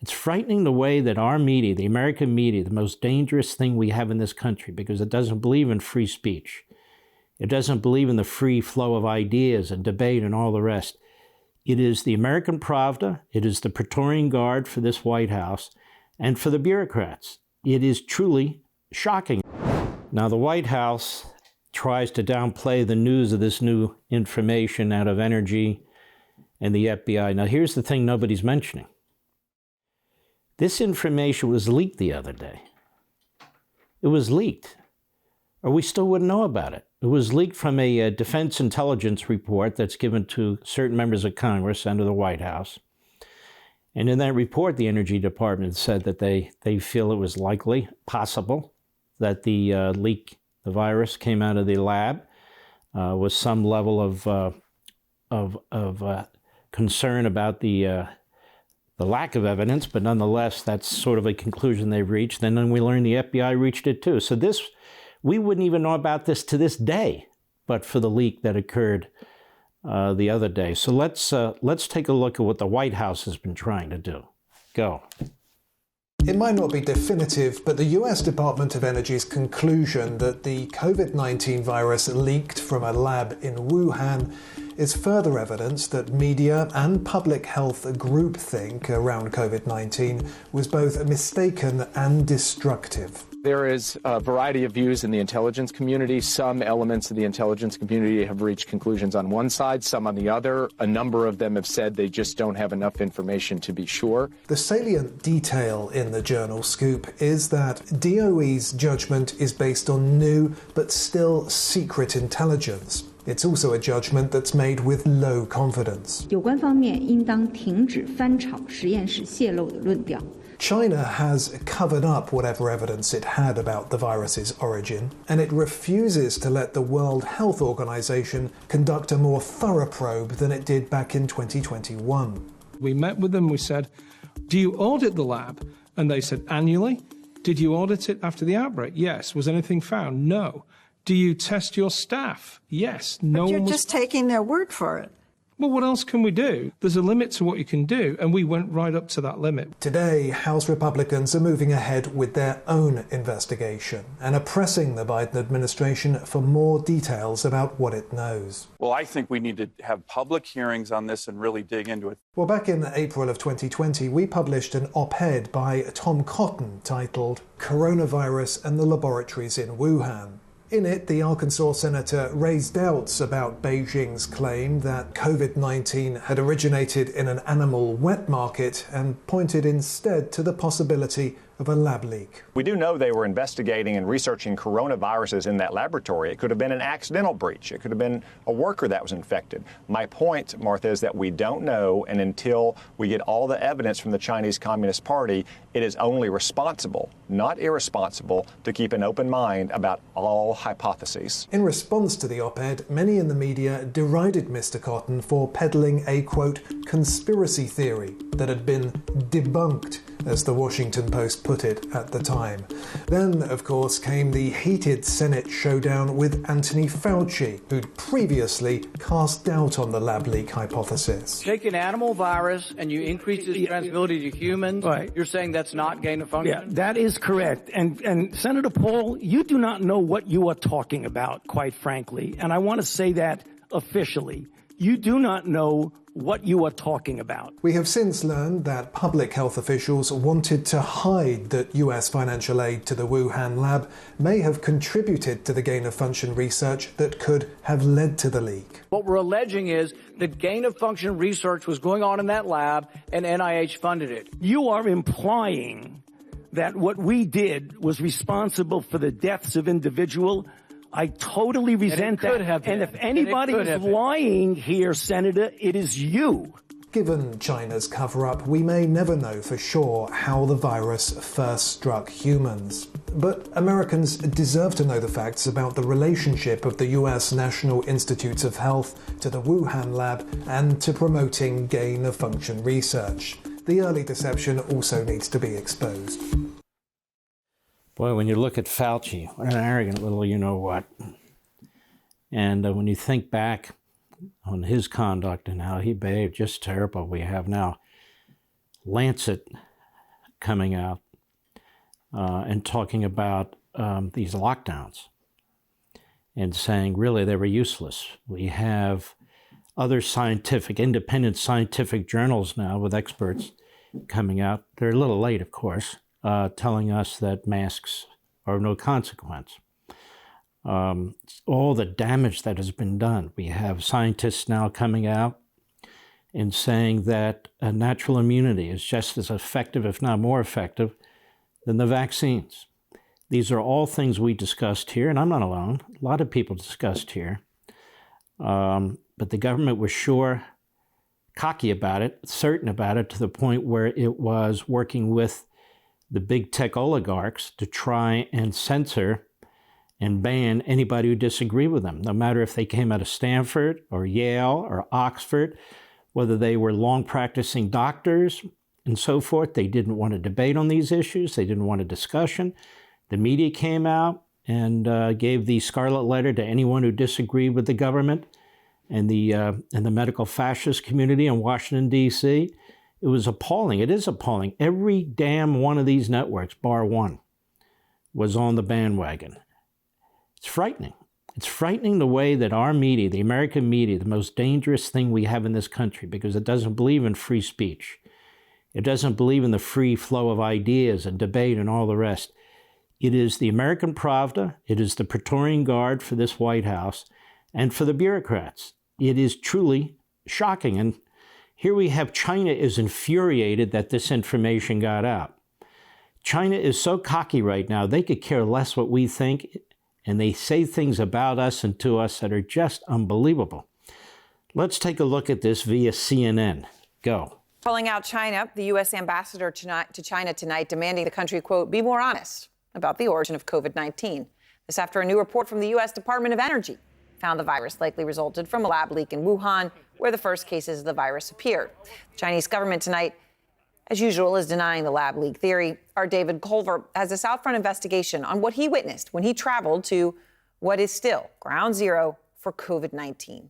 It's frightening the way that our media, the American media, the most dangerous thing we have in this country, because it doesn't believe in free speech. It doesn't believe in the free flow of ideas and debate and all the rest. It is the American Pravda, it is the Praetorian Guard for this White House, and for the bureaucrats. It is truly shocking. Now, the White House tries to downplay the news of this new information out of energy and the FBI. Now, here's the thing nobody's mentioning. This information was leaked the other day. It was leaked, or we still wouldn't know about it. It was leaked from a defense intelligence report that's given to certain members of Congress under the White House. And in that report, the Energy Department said that they feel it was likely, possible, that the virus came out of the lab with some level of concern about the lack of evidence, but nonetheless, that's sort of a conclusion they've reached. And then we learned the FBI reached it too. So we wouldn't even know about this to this day, but for the leak that occurred the other day. So let's take a look at what the White House has been trying to do. Go. It might not be definitive, but the US Department of Energy's conclusion that the COVID-19 virus leaked from a lab in Wuhan is further evidence that media and public health groupthink around COVID-19 was both mistaken and destructive. There is a variety of views in the intelligence community. Some elements of the intelligence community have reached conclusions on one side, some on the other. A number of them have said they just don't have enough information to be sure. The salient detail in the journal Scoop is that DOE's judgment is based on new but still secret intelligence. It's also a judgment that's made with low confidence. 有关方面应当停止翻炒实验室泄露的论调。 China has covered up whatever evidence it had about the virus's origin, and it refuses to let the World Health Organization conduct a more thorough probe than it did back in 2021. We met with them, we said, do you audit the lab? And they said, annually. Did you audit it after the outbreak? Yes. Was anything found? No. Do you test your staff? Yes. No. But you're just taking their word for it. Well, what else can we do? There's a limit to what you can do, and we went right up to that limit. Today, House Republicans are moving ahead with their own investigation and are pressing the Biden administration for more details about what it knows. Well, I think we need to have public hearings on this and really dig into it. Well, back in April of 2020, we published an op-ed by Tom Cotton titled "Coronavirus and the Laboratories in Wuhan." In it, the Arkansas senator raised doubts about Beijing's claim that COVID-19 had originated in an animal wet market and pointed instead to the possibility of a lab leak. We do know they were investigating and researching coronaviruses in that laboratory. It could have been an accidental breach. It could have been a worker that was infected. My point, Martha, is that we don't know, and until we get all the evidence from the Chinese Communist Party, it is only responsible, not irresponsible, to keep an open mind about all hypotheses. In response to the op-ed, many in the media derided Mr. Cotton for peddling a, quote, conspiracy theory that had been debunked, as the Washington Post put it at the time. Then, of course, came the heated Senate showdown with Anthony Fauci, who'd previously cast doubt on the lab leak hypothesis. Take an animal virus and you increase its transmissibility to humans, right. You're saying that's not gain of function? Yeah, that is correct. And Senator Paul, you do not know what you are talking about, quite frankly. And I want to say that officially. You do not know what you are talking about. We have since learned that public health officials wanted to hide that US financial aid to the Wuhan lab may have contributed to the gain-of-function research that could have led to the leak. What we're alleging is that gain-of-function research was going on in that lab and NIH funded it. You are implying that what we did was responsible for the deaths of individuals. I totally resent that. And if anybody is lying here, Senator, it is you. Given China's cover-up, we may never know for sure how the virus first struck humans. But Americans deserve to know the facts about the relationship of the US National Institutes of Health to the Wuhan lab and to promoting gain-of-function research. The early deception also needs to be exposed. Boy, when you look at Fauci, what an arrogant little you-know-what. And when you think back on his conduct and how he behaved, just terrible. We have now Lancet coming out and talking about these lockdowns and saying really they were useless. We have other independent scientific journals now with experts coming out. They're a little late, of course, telling us that masks are of no consequence. All the damage that has been done. We have scientists now coming out and saying that a natural immunity is just as effective, if not more effective, than the vaccines. These are all things we discussed here, and I'm not alone. A lot of people discussed here. But the government was sure cocky about it, certain about it, to the point where it was working with the big tech oligarchs to try and censor and ban anybody who disagreed with them, no matter if they came out of Stanford or Yale or Oxford, whether they were long practicing doctors and so forth. They didn't want to debate on these issues. They didn't want a discussion. The media came out and gave the scarlet letter to anyone who disagreed with the government and the medical fascist community in Washington, D.C. It was appalling. It is appalling. Every damn one of these networks, bar one, was on the bandwagon. It's frightening. It's frightening the way that our media, the American media, the most dangerous thing we have in this country, because it doesn't believe in free speech. It doesn't believe in the free flow of ideas and debate and all the rest. It is the American Pravda. It is the Praetorian Guard for this White House and for the bureaucrats. It is truly shocking. And here we have China is infuriated that this information got out. China is so cocky right now, they could care less what we think. And they say things about us and to us that are just unbelievable. Let's take a look at this via CNN. Go. Calling out China, the U.S. ambassador to China tonight demanding the country, quote, be more honest about the origin of COVID-19. This after a new report from the U.S. Department of Energy found the virus likely resulted from a lab leak in Wuhan, where the first cases of the virus appeared. The Chinese government tonight, as usual, is denying the lab leak theory. Our David Culver has a Southfront investigation on what he witnessed when he traveled to what is still ground zero for COVID-19.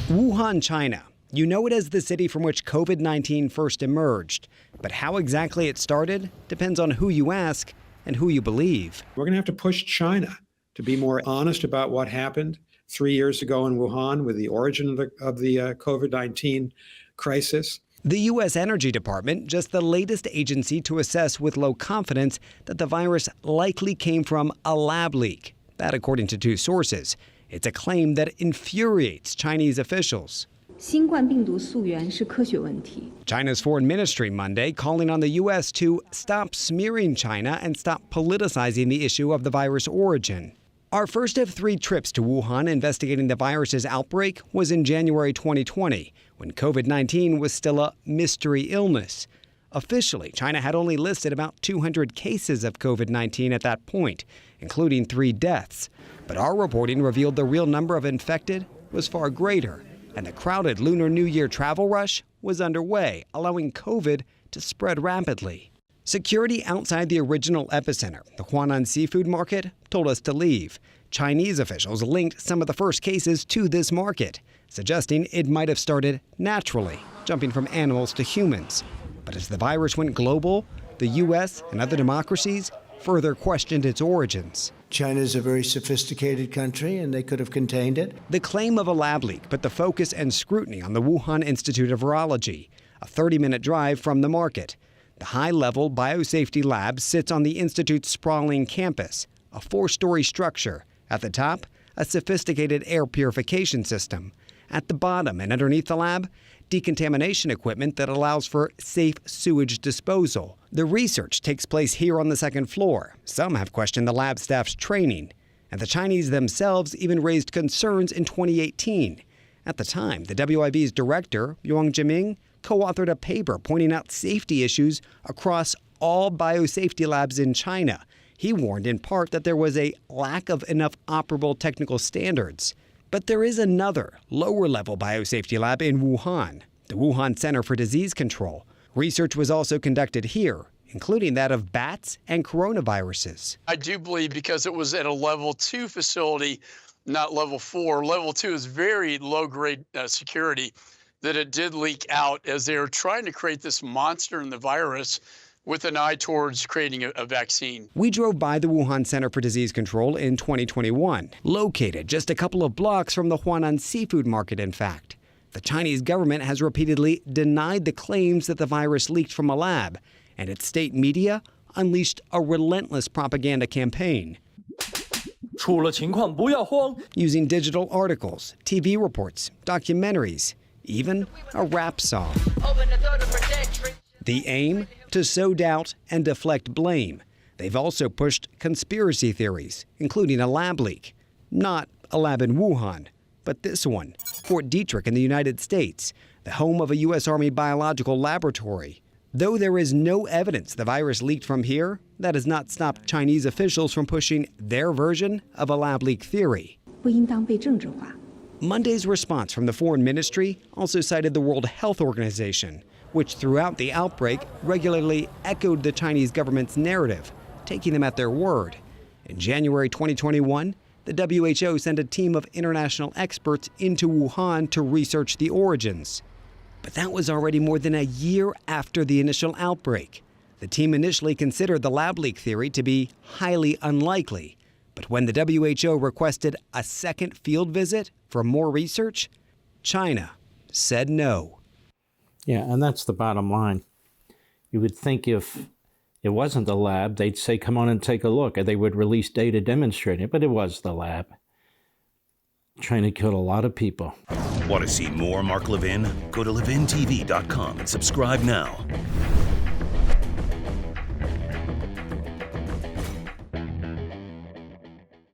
Wuhan, China. You know it as the city from which COVID-19 first emerged. But how exactly it started depends on who you ask and who you believe. We're going to have to push China to be more honest about what happened 3 years ago in Wuhan with the origin of the COVID-19 crisis. The U.S. Energy Department, just the latest agency to assess with low confidence that the virus likely came from a lab leak. That according to two sources. It's a claim that infuriates Chinese officials. 新冠病毒溯源是科学问题. China's foreign ministry Monday calling on the U.S. to stop smearing China and stop politicizing the issue of the virus origin. Our first of 3 trips to Wuhan investigating the virus's outbreak was in January 2020, when COVID-19 was still a mystery illness. Officially, China had only listed about 200 cases of COVID-19 at that point, including 3 deaths. But our reporting revealed the real number of infected was far greater, and the crowded Lunar New Year travel rush was underway, allowing COVID to spread rapidly. Security outside the original epicenter, the Huanan seafood market, told us to leave. Chinese officials linked some of the first cases to this market, suggesting it might have started naturally, jumping from animals to humans. But as the virus went global, the U.S. and other democracies further questioned its origins. China is a very sophisticated country, and they could have contained it. The claim of a lab leak put the focus and scrutiny on the Wuhan Institute of Virology, a 30-minute drive from the market. The high-level biosafety lab sits on the institute's sprawling campus, a 4-story structure. At the top, a sophisticated air purification system. At the bottom and underneath the lab, decontamination equipment that allows for safe sewage disposal. The research takes place here on the 2nd floor. Some have questioned the lab staff's training. And the Chinese themselves even raised concerns in 2018. At the time, the WIV's director, Yang Jiming, co-authored a paper pointing out safety issues across all biosafety labs in China. He warned in part that there was a lack of enough operable technical standards. But there is another, lower-level biosafety lab in Wuhan, the Wuhan Center for Disease Control. Research was also conducted here, including that of bats and coronaviruses. I do believe because it was at a level 2 facility, not level 4. Level 2 is very low-grade security, that it did leak out as they were trying to create this monster in the virus with an eye towards creating a vaccine. We drove by the Wuhan Center for Disease Control in 2021, located just a couple of blocks from the Huanan seafood market, in fact. The Chinese government has repeatedly denied the claims that the virus leaked from a lab, and its state media unleashed a relentless propaganda campaign. 出了情况不要慌 Using digital articles, TV reports, documentaries, even a rap song. The aim? To sow doubt and deflect blame. They've also pushed conspiracy theories, including a lab leak. Not a lab in Wuhan, but this one, Fort Detrick in the United States, the home of a U.S. Army biological laboratory. Though there is no evidence the virus leaked from here, that has not stopped Chinese officials from pushing their version of a lab leak theory. 不应当被政治化。 Monday's response from the Foreign Ministry also cited the World Health Organization, which throughout the outbreak regularly echoed the Chinese government's narrative, taking them at their word. In January 2021, the WHO sent a team of international experts into Wuhan to research the origins. But that was already more than a year after the initial outbreak. The team initially considered the lab leak theory to be highly unlikely. But when the WHO requested a second field visit for more research, China said no. Yeah, and that's the bottom line. You would think if it wasn't the lab, they'd say, come on and take a look, and they would release data demonstrating it, but it was the lab. China killed a lot of people. Want to see more Mark Levin? Go to LevinTV.com and subscribe now.